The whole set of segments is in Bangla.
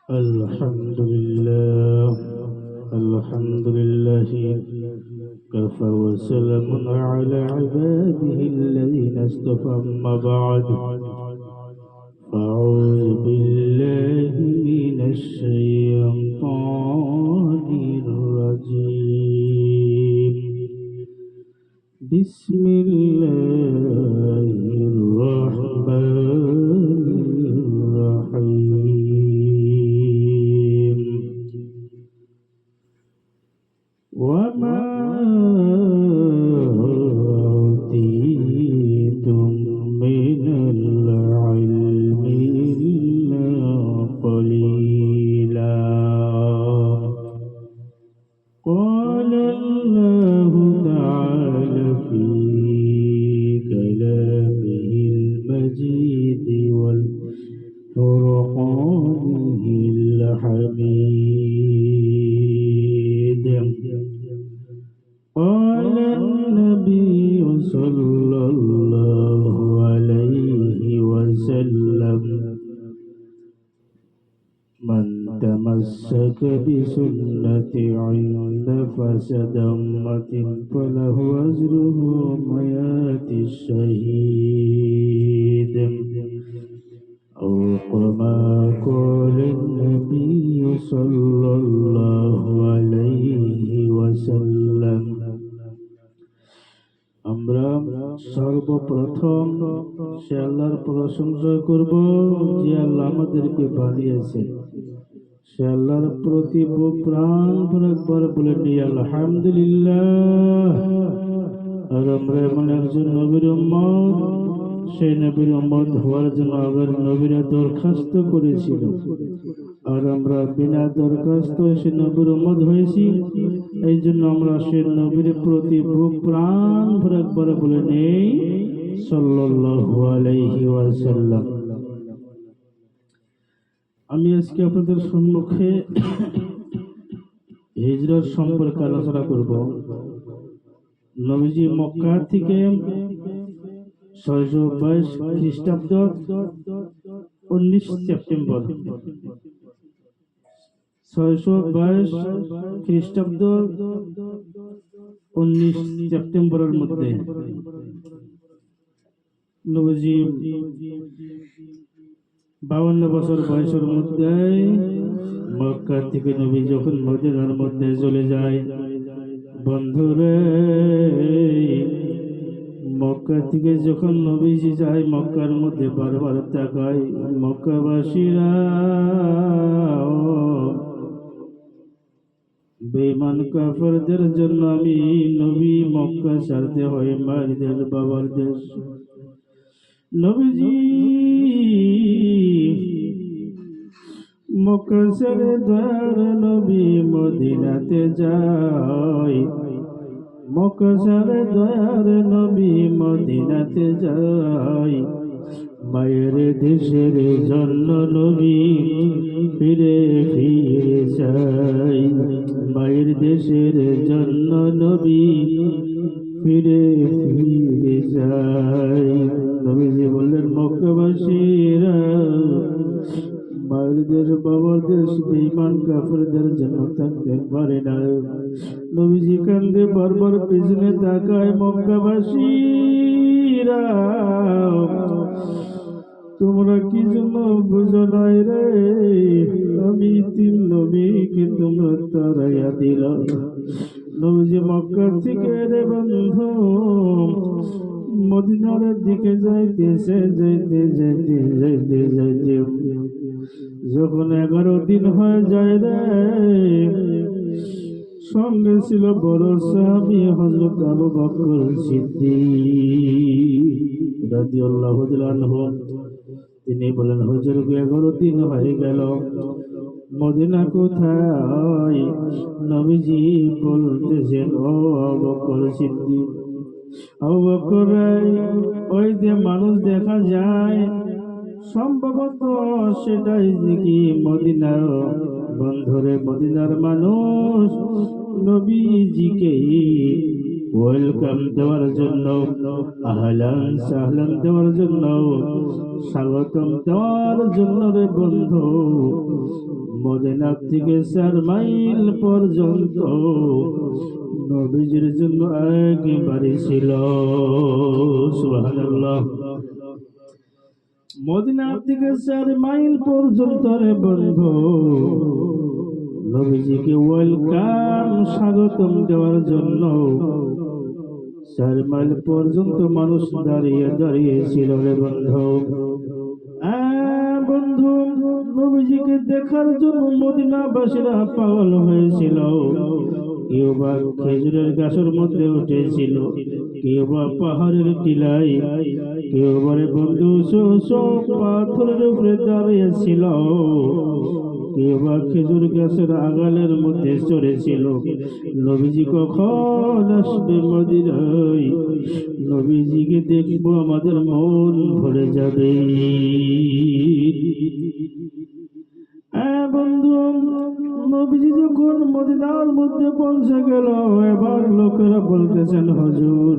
الحمد لله. الحمد لله كفى وسلام على عباده الذين اصطفى. أما بعد، أعوذ بالله من الشيطان الرجيم. بسم الله الرحمن الرحيم. وما أوتيتم من العلم إلا قليلا. قال الله تعالى في كلامه المجيد والفرقانه الحميد. قال النبي صلى الله عليه وسلم: من تمسك بسنتي عند فساد أمة فله أجره مئات الشهيد، أو كما قال النبي صلى الله عليه وسلم. আমরা সর্বপ্রথম সে আল্লাহর প্রশংসা করব যে আল্লাহ আমাদেরকে বানিয়েছে। সে আল্লাহর প্রতি প্রাণ ভরে একবার বলে নিই আলহামদুলিল্লাহ। আর আমরা এমন একজন নবীর উম্মত, সেই নবীর উম্মত হওয়ার জন্য আগের নবীরা দরখাস্ত করেছিল, আর আমরা বিনা দরখাস্ত সে নবীর উম্মত হয়েছি। এই জন্য আমরা সে নবীর প্রতি প্রাণ ভরে একবার বলে নেই সাল্লাল্লাহু আলাইহি ওয়াসাল্লাম। আমি আজকে আপনাদের সম্মুখে হিজরত সম্পর্কে আলোচনা করব। নবীজি মক্কা থেকে 622 খ্রিস্টাব্দ 19 সেপ্টেম্বর 622 খ্রিস্টাব্দ 19 সেপ্টেম্বরের মধ্যে নবীজি 52 বছর বয়সের মধ্যে মক্কা থেকে নবী যখন মদিনার মধ্যে চলে যায়, বন্ধুরে, মক্কা থেকে যখন নবীজি যায় মক্কার মধ্যে বারবার তাকায় মক্কাবাসীরা, বেঈমান কাফেরদের জন্য আমি নবী মক্কা ছাড়তে হয় মায়ের দেশ বাবার দেশ। নবীজি মক্কা ছেড়ে দয়ার নবী মদিনাতে যায়। মক্কা ছেড়ে দয়ার নবী মদিনাতে যায়। মায়ের দেশের জন্য নবী ফিরে ফিরে যায়। মায়ের দেশের জন্য নবী ফিরে ফিরে যায়। নবীজি বললেন, মক্কাবাসীরা, মায়ের দেশ বাবার দেশ বেঈমান কাফেরদের জন্য থাকতে পারে না। নবীজি কান্দে বারবার পেছনে তাকায়, মক্কাবাসীরা, তোমরা কি জন্য বুঝো নাই রে? আমি তিন নবীকে তোমরা তাড়াইয়া দিল। নবীজি মক্কা থেকে রে বন্ধু মদিনার দিকে যাইতেছে, যাইতে যাইতে যাইতে যাইতে যখন 11 দিন হয়ে যায় রে, সঙ্গে ছিল বড় সাহাবী হযরত আবু বকর সিদ্দিক রাদিয়াল্লাহু আনহু। তিনি বলেন, হুজুর 11 দিন হয়ে গেল, মদিনা কোথায়? নবীজি বলতেছেন, ও আবু বকর সিদ্দিক, আবু বকর, ওই যে মানুষ দেখা যায় সম্ভবত সেটাই নাকি মদিনার। বন্ধুরে, মদিনার মানুষ নবীজিকে ওয়েলকাম দেওয়ার জন্য, আহলান সাহলান দেওয়ার জন্য, স্বাগতম দেওয়ার জন্য রে বন্ধু থেকে 4 মাইল পর্যন্ত নবীজির জন্য একেবারে ছিল। সুবহানাল্লাহ। মদিনা থেকে 4 মাইল পর্যন্ত রে বন্ধু নবীজিকে ওয়েলকাম স্বাগতম দেওয়ার জন্য 4 মাইল পর্যন্ত মানুষ দাঁড়িয়ে দাঁড়িয়ে ছিল রে বন্ধু। বন্ধু নবীজিকে দেখার জন্য মদিনাবাসীরা পাগল হয়েছিল। কেউ বা খেজুরের গাছের মধ্যে উঠেছিল, কেউ বা পাহাড়ের টিলায়, কেউ বা বন্ধু পাথরের উপরে দাঁড়িয়েছিল, কেউ বা খেজুর গাছের আগালের মধ্যে চড়েছিল। নবীজি কখন আসবে মদিনায়, নবীজিকে দেখবো আমাদের মন ভরে যাবে। বন্ধু নবীজি যখন মদিনার মধ্যে পৌঁছে গেল, এবার লোকেরা বলতেছেন হুজুর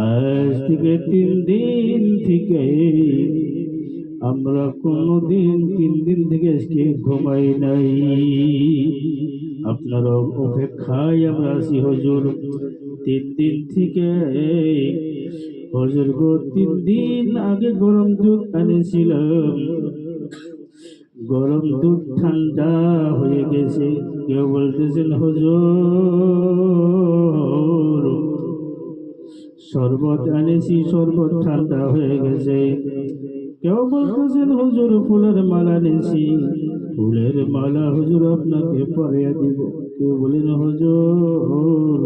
আজ থেকে 3 দিন থেকে আমরা কোনদিন 3 দিন থেকে আজকে ঘুমাই নাই, আপনার অপেক্ষায় আমরা আছি হুজুর। 3 দিন থেকে হুজুর গো 3 দিন আগে গরম দুধ আনেছিলাম, গরম দুধ ঠান্ডা হয়ে গেছে। কেউ বলতেছেন হুজুর শরবত আনেছি, শরবত ঠান্ডা হয়ে গেছে। কেউ বলতেছেন হুজুর ফুলের মালা এনেছি, ফুলের মালা হুজুর আপনাকে পরিয়ে দিব। কেউ বলেন হুজুর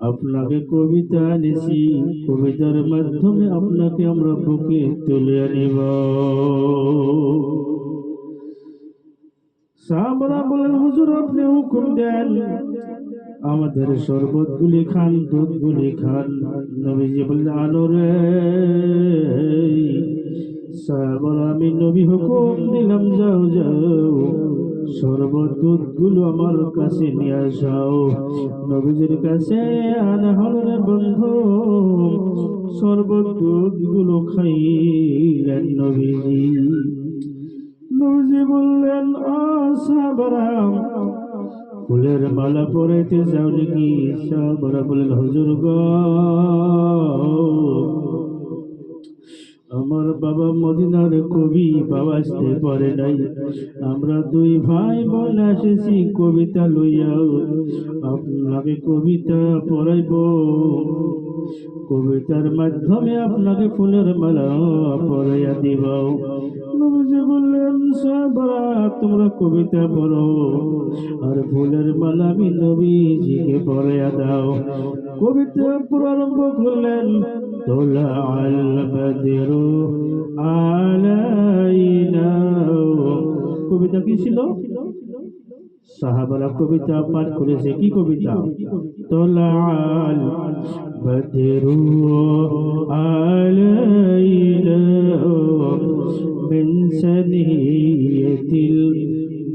আপনাকে কবিতা এনেছি, কবিতার মাধ্যমে আপনাকে আমরা বুকে তুলে আনিব। সাহাবারা বলেন হুজুর আপনি হুকুম দেন, আমাদের শরবত গুলি খান, দুধ গুলি খান। নবীজি বললেন আনো রে। সাহাবারা আমি নবী হুকুম দিলাম যাও যাও শরবত দুধ গুলো আমার কাছে নিয়ে যাও। নবীজির কাছে আনা হলো রে বন্ধু, শরবত দুধ গুলো খাইলেন নবীজি। নবীজি বললেন সাহাবারা ফুলের মালা পরাইতে যাও নাকি? সাহাবারা বললেন হুজুর গো আমার বাবা মদিনার কবি বাবা আসতে পারে নাই, আমরা 2 ভাই বোন এসেছি কবিতা লইয়া, আপনাকে কবিতা পড়াইব, কবিতার মাধ্যমে আপনাকে ফুলের মালা পরাইয়া দিব। নবীজি বললেন সাহাবারা তোমরা কবিতা পড়ো আর ফুলের মালা আমি নবীজিকে পরাইয়া দাও। কবিতা আরম্ভ করলেন তোলা আল বদরু আলাইনা। কবিতা কি ছিল? সাহাবারা কবিতা পাঠ করেছে। কি কবিতা? তোলা আল বদরু আলাইনা মিন সানিয়াতিল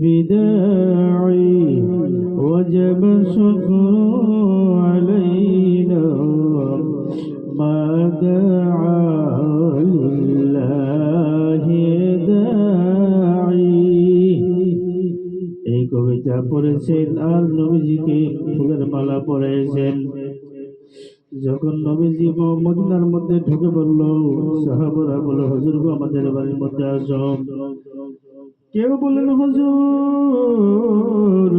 বিদাই ওয়াজাব শুকরু আলাইনা মা দাআ লিল্লাহি দাঈ। এই কবিতা পড়েছেন আর নবীজিকে ফুলের মালা পরাইছেন। যখন নবীজি মদিনার মধ্যে ঢুকে পড়ল, সাহাবারা বলল হুজুর গো আমাদের বাড়ির মধ্যে আসো। কেউ বললেন হুজুর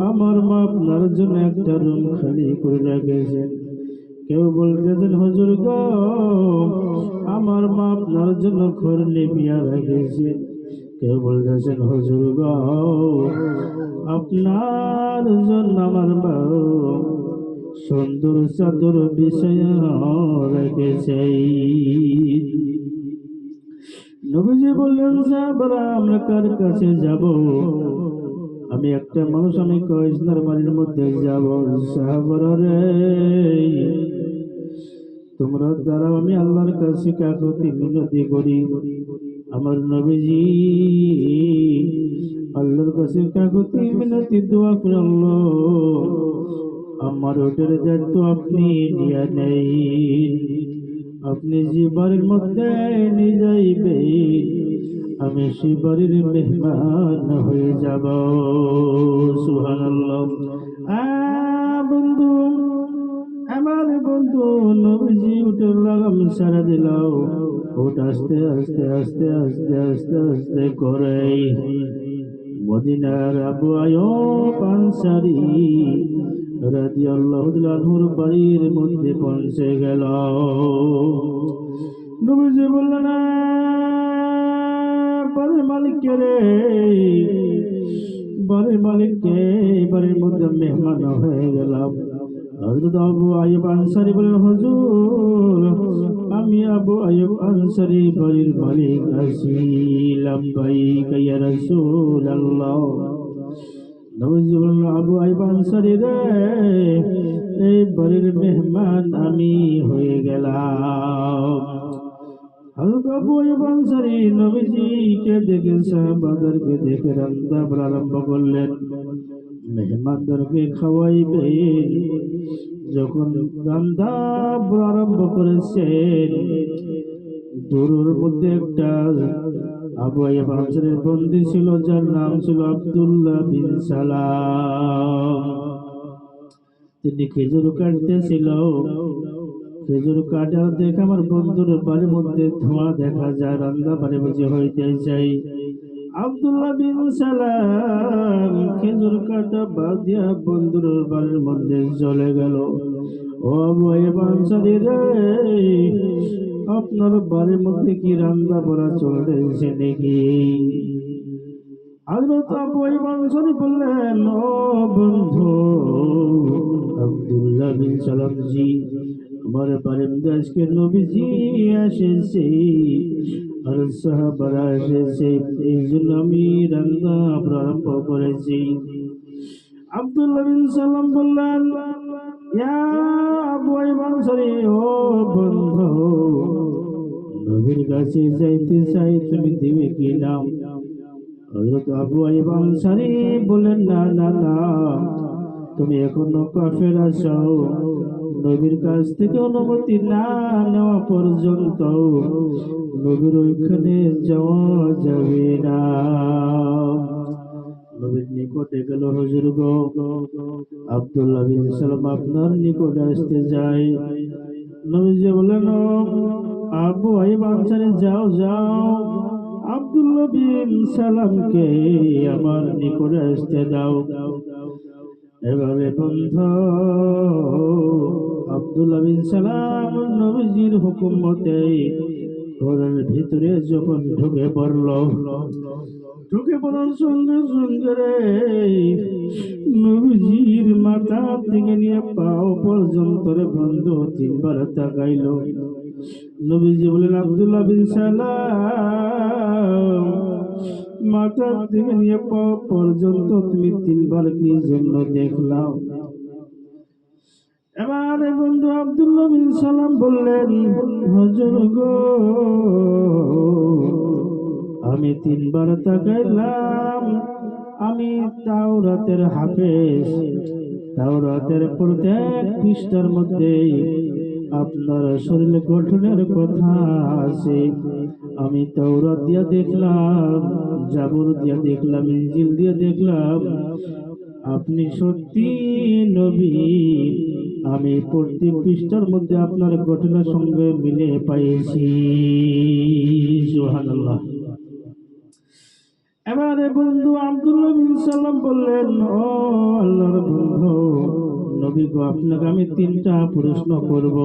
আমার মা আপনার জন্য একটা রুম খালি করে রেখেছেন। কেউ বলতেছেন হুজুর গো আমার মা আপনার জন্য ঘর নিবিয়া রেখেছে। কেউ বলতেছেন হুজুর গো আপনার জন্য আমার মা সুন্দর চাদর বিছায়া রেখেছে। নবীজি বললেন সাহাবারা আমরা কার কাছে যাব? আমি একটা মানুষ, আমি কয়েকজনের বাড়ির মধ্যে যাব। সাহাবারা রে তোমরা দাঁড়াও, আমি আল্লাহর কাছে কাকুতি মিনতি করি। আমার নবীজি আল্লাহর কাছে কাকুতি মিনতি দোয়া করে আল্লাহ আমার ওটার দায়িত্ব আপনি নিয়ে নেই, আপনি যে বাড়ির মধ্যে নিয়ে যাইবেন আমি সেই বাড়ির মেহমান হয়ে যাব। সুবহানাল্লাহ। বন্ধু, আমার বন্ধু নবীজি উঠে লাগাম সারা দিল। ওট আস্তে আস্তে আস্তে আস্তে আস্তে আস্তে করে মদিনার আবু আয়ুব আনসারী রাদিয়াল্লাহু তাআলা আনহুর বাড়ির মধ্যে পৌঁছে গেল। নবীজি বললেন, বাড়ির মালিক কে রে? বাড়ির মালিককে, বাড়ির মধ্যে মেহমান হয়ে গেলাম। হযরত আবু আইয়ুব আনসারী বলেন, হুজুর আমি আবু আইয়ুব আনসারী বাড়ির মালিক আছি। লাব্বাইক ইয়া রাসূলুল্লাহ। নবীজি বললেন, আবু আইয়ুব আনসারী রে, এই বাড়ির মেহমান আমি হয়ে গেলাম। হযরত আবু আইয়ুব আনসারী নবীজিকে দেখে, সাহাবাদেরকে দেখে রান্না আরম্ভ করলেন। মেহমানদেরকে খাওয়াইবেন। যখন রান্না আরম্ভ করেছেন, দূরের মধ্যে একটা আবু আইয়ুব আনসারীর বন্দী ছিল, যার নাম ছিল আব্দুল্লাহ বিন সালাম। তিনি খেজুর কাটতেছিল। খেজুর কাটার দেখে আমার বন্ধুর বাড়ির মধ্যে ধোঁয়া দেখা যায়, রান্না বাড়ি বুঝে হইতে চাই। আব্দুল্লাহ বিন সালাম খেজুর কাটা বাদ দিয়া বন্ধুর বাড়ির মধ্যে চলে গেল। ও আবু আইয়ুব আনসারী রে, আপনার বাড়ির মধ্যে কি রান্না বাড়া চলতেছে নাকি? হযরত আবু আইয়ুব আনসারী বললেন, ও বন্ধু আব্দুল্লাহ বিন সালাম জি, আমার বাড়ির মধ্যে আজকে নবীজি এসেছে আর সাহাবারা এসেছে, এই জন্য আমি রান্না আরম্ভ করেছি। আব্দুল্লাহ বিন সালাম বললেন, ইয়া আবু আইয়ুব আনসারী, ও বন্ধু নবীর কাছে যাইতে চাই, তুমি দিবে কি না? হযরত আবু আইয়ুব আনসারী বললেন, না না না, তুমি এখনো কাফের আছো। নবীর কাছ থেকে অনুমতি না নেওয়া পর্যন্ত নবীর ওইখানে যাওয়া যাবে না। নবীর নিকটে গেল, হুজুর গো, আব্দুল্লাহ বিন সালাম আপনার নিকটে আসতে যায়। নবীজি বললেন, আবু আইয়ুব আনসারী যাও যাও, আব্দুল্লাহ বিন সালামকে আমার নিকটে আসতে দাও। এভাবে বন্ধু আব্দুল্লাহ বিন সালাম নবীজির হুকুম মতে ঘরের ভিতরে যখন ঢুকে পড়ার সঙ্গে সঙ্গে রে নবীজির মাথা থেকে নিয়ে পাও পর্যন্ত রে বন্ধু তিনবার তাকাইল। নবীজি বলেন, আব্দুল্লাহ বিন সালাম, মাথা থেকে নিয়ে পাও পর্যন্ত তুমি তিনবার কি জন্য দেখলাম? এবারে বন্ধু আব্দুল্লাহ বিন সালাম বললেন, হুজুর গো, আমি তিনবার তাকাইলাম। আমি তাওরাতের হাফেজ, তাওরাতের প্রত্যেক পৃষ্ঠার মধ্যে আপনার শরীর গঠনের কথা আছে। আমি তাওরাত দিয়া দেখলাম, জাবুর দিয়া দেখলাম, ইনজিল দিয়া দেখলাম, আপনি সত্যি নবী। আমি প্রত্যেক পৃষ্ঠার মধ্যে আপনার ঘটনার সঙ্গে মিলে পাইছি। সুবহানাল্লাহ। এবারে বন্ধু আব্দুল্লাহ বিন সালাম বললেন, ও আল্লাহর বন্ধু নবী গো, আপনাকে আমি তিনটা প্রশ্ন করব।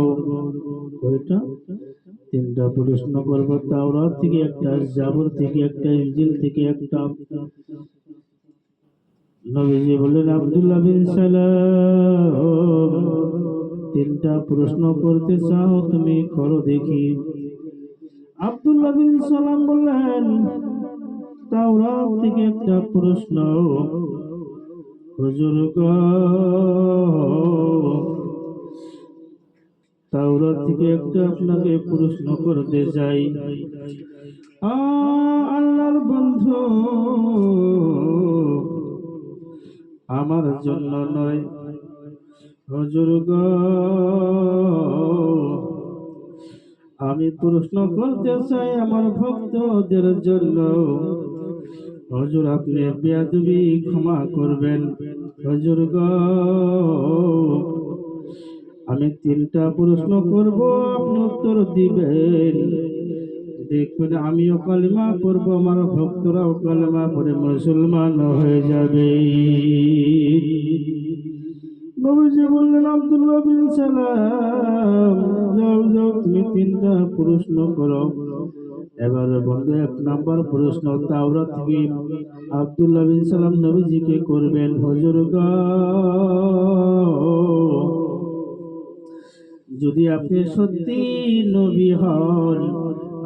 কয়টা? তিনটা প্রশ্ন করব। তাওরাত থেকে একটা, জাবুর থেকে একটা, ইনজিল থেকে একটা। নবীজি বললেন, আব্দুল্লাহ বিন সালাম, তিনটা প্রশ্ন করতে চাও তুমি করো দেখি। আব্দুল্লাহ বিন সালাম বললেন, তাওরাত থেকে একটা প্রশ্ন। হুজুর গো, তাওরাত থেকে একটা আপনাকে প্রশ্ন করতে চাই। আল্লাহর বন্ধু, আমার জন্য নয়, হুজুর গো, আমি প্রশ্ন করতে চাই আমার ভক্তদের জন্য। হুজুর আপনি বেয়াদবি ক্ষমা করবেন। হুজুর গো, আমি তিনটা প্রশ্ন করব, আপনি উত্তর দিবেন। দেখবেন আমিও কালিমা পড়বো, আমার ভক্তরাও কালিমা পড়ে মুসলমান হয়ে যাবে। নবীজি বললেন, আব্দুল্লাহ বিন সালাম, যাও যাও তুমি তিনটা প্রশ্ন করো। এবার বন্ধু, এক নাম্বার প্রশ্ন তাওরাত থেকে আব্দুল্লাহ বিন সালাম নবীজিকে করবেন। হুজুর গো, যদি আপনি সত্যি নবী হন,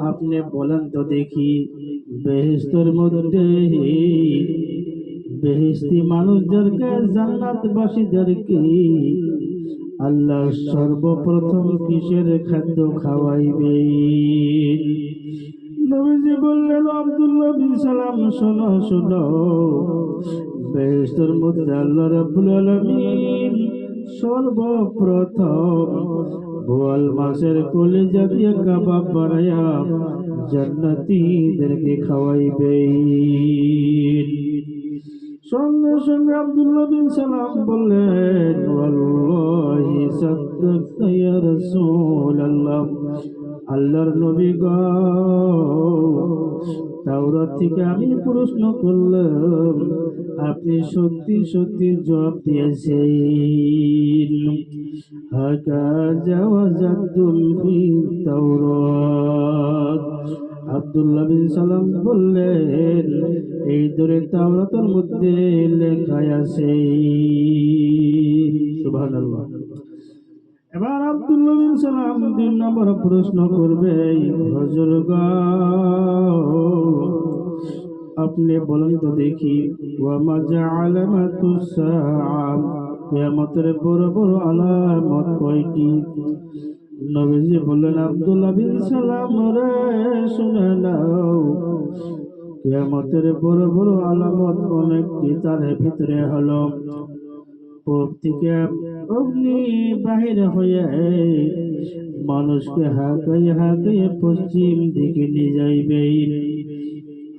আপনি বলেন তো দেখি, বেহেশতের মধ্যে বেহেশতি মানুষদেরকে, জান্নাতবাসীদেরকে আল্লাহ সর্বপ্রথম কিসের খাদ্য খাওয়াইবেন? নবীজি বললেন, আব্দুল্লাহ বিন সালাম শোনো শোনো, বেহেশতের মধ্যে আল্লাহ রাব্বুল আলামিন সর্বপ্রথম বোয়াল মাছের কলিজা দিয়ে কাবাব বানায়া জান্নাতীদেরকে খাওয়াইবেন। সঙ্গে সঙ্গে আব্দুল্লাহ বিন সালাম বললেন, ওয়াল্লাহি সাদ্দাকতা ইয়া রাসূলুল্লাহ, আল্লাহর নবী গো, তাওরাত থেকে আমি প্রশ্ন করলাম, আপনি সত্যি সত্যি জবাব দিয়েছেন। হাকাযা ওয়াজাদতুল ফি তাওরাত। আব্দুল্লাহ বিন সালাম বললেন, এই ধরে তাওরাতের মধ্যে লেখা আছে। সুবহানাল্লাহ। এবার আব্দুল্লাহ বিন সালাম 2 নম্বর প্রশ্ন করবে। হুজুর গো, আপনি বলেন তো দেখি, ওয়া মা জাআলামাতুস সাআ, কিয়ামতের বড় বড় আলামত কয়টি? নবীজি বললেন, আব্দুল্লাহ বিন সালাম রে, শুনে নাও, কিয়ামতের বড় বড় আলামত অনেকটি, তার ভিতরে হলো পূব থেকে অগ্নি বাহির হয়ে মানুষকে হাঁকাইয়ে হাঁকাইয়ে পশ্চিম দিকে নিয়ে যাইবে।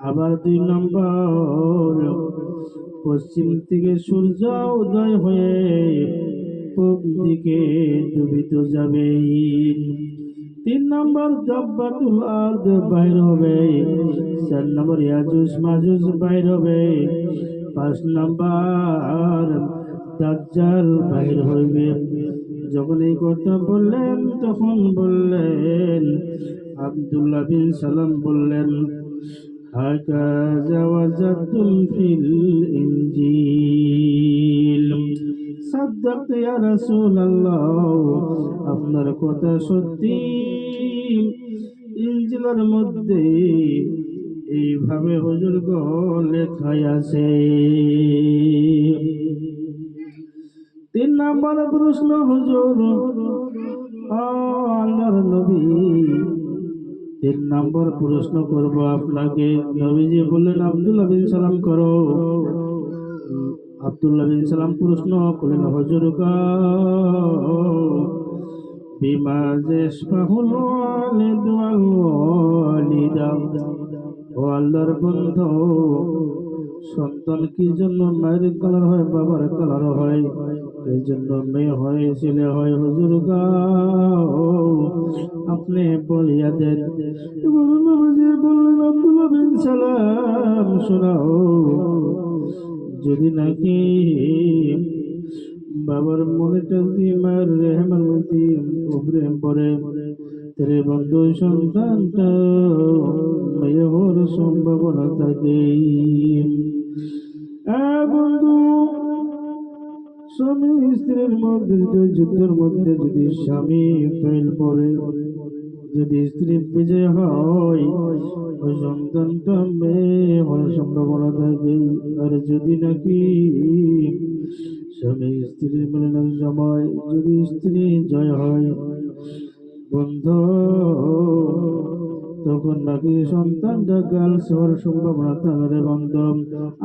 আবার 2 নম্বর, পশ্চিম থেকে সূর্য উদয় হয়ে পূব দিকে ডুবিত যাবে। 3 নম্বর, দাব্বাতুল আরদ বাইর হবে। 4 নম্বর, ইয়াজুজ মাজুজ বাইর হবে। 5 নম্বর, দাজ্জাল বাইর হইবে। যখন এই কথা বললেন, তখন বললেন, আব্দুল্লাহ বিন সালাম বললেন, হাকাযা ওয়াজাদতুল ফিল ইনজিল। সাদ্দাকতা ইয়া রাসূলুল্লাহ, আপনার কথা সত্যি, ইনজিলের মধ্যে এইভাবে হুজুর গো লেখা আছে। 3 নম্বর প্রশ্ন, হুজুর আল্লাহর নবী, 3 নম্বর প্রশ্ন করব আপনাকে। নবীজি বললেন, আব্দুল্লাহ বিন সালাম করো। আব্দুল্লাহ বিন সালাম প্রশ্ন করলেন, হুজুর গো, বিমা ইয়াশফাহুল ওয়ালিদু ওয়াল ওয়ালিদা, ও আল্লাহর বন্ধু, সন্তান কি জন্য মায়ের কালার হয়, বাবার কালার হয়? এই জন্য মেয়ে হয়, ছেলে হয়? হুজুর গো, আপনি বলিয়া দেন। বললেন, আব্দুল্লাহ বিন সালাম শোনাও, যদি নাকি বাবার মনেটা যদি মায়ের রেহমান উপরে পড়ে, তেরে বন্ধু সন্তানটা মেয়ে হওয়ার সম্ভাবনা থাকে। বন্ধু, স্বামী স্ত্রীর মধ্যে যুদ্ধের মধ্যে যদি স্বামী ফেল পড়ে, যদি স্ত্রী বিজয় হয়, ওই সন্তানটা মেয়ে হওয়ার সম্ভাবনা থাকে। আর যদি নাকি স্বামী স্ত্রীর মিলনের সময় যদি স্ত্রী জয় হয়, বন্ধু, তখন নাকি সন্তানটা গার্লস হওয়ার সম্ভাবনা থাকে বন্ধু।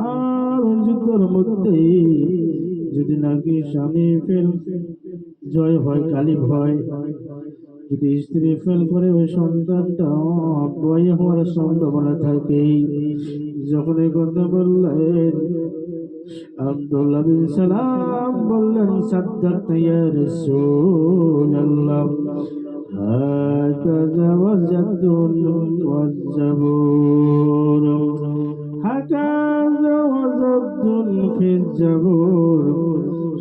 আর যুদ্ধের মধ্যে যদি নাকি স্বামী ফেল জয় হয়, গালিব হয়, যদি স্ত্রী ফেল করে ওই সন্তানটা বয়ে হওয়ার সম্ভাবনা থাকে। যখন এই কথা বললেন, আব্দুল্লাহ বিন সালাম বললেন, সাদ্দাকতা ইয়া রাসূলুল্লাহ, হাকাযা ওয়াজাদুন ওয়াজ্জাবুর, হাকাযা ওয়াজাদুন ফিজ জাবুর।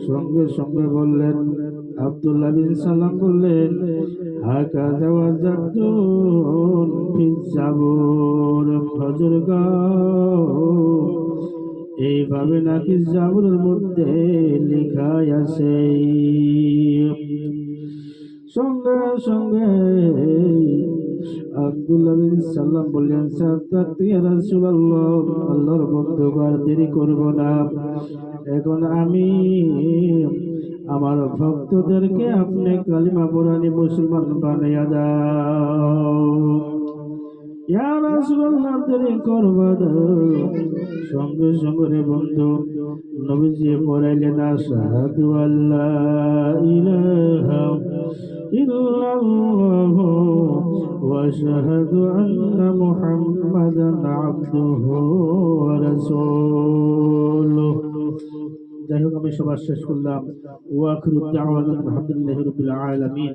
সঙ্গে সঙ্গে বললেন, আব্দুল্লাহ বিন সালাম বললেন, হাকাযা ওয়াজাদুন ফিজ জাবুর, হযর গো, এইভাবে নাকি জাবরের মধ্যে লেখা আছে। সঙ্গে সঙ্গে আব্দুল্লাহ বিন সালাম বললেন, সাদ্দাকতা ইয়া রাসূলুল্লাহ, আল্লাহর বন্ধুগণ, দেরি করব না। এখন আমি আমার ভক্তদেরকে আপনি কালিমা পড়ানি মুসলমান বানাইয়া দাও। ইয়া রাসূলুল্লাহ, দেরি করব না। সঙ্গে সঙ্গে রে বন্ধু নবীজি পড়াইলেন, আশহাদু আল্লা ইলাহা ইল্লাল্লাহু ওয়া আশহাদু আন্না মুহাম্মাদান আবদুহু ওয়া রাসূলুহু। যাই হোক, আমি সবার শেষ করলাম। ওয়া আখিরু দাওয়ানা আলহামদুলিল্লাহি রাব্বিল আলামিন।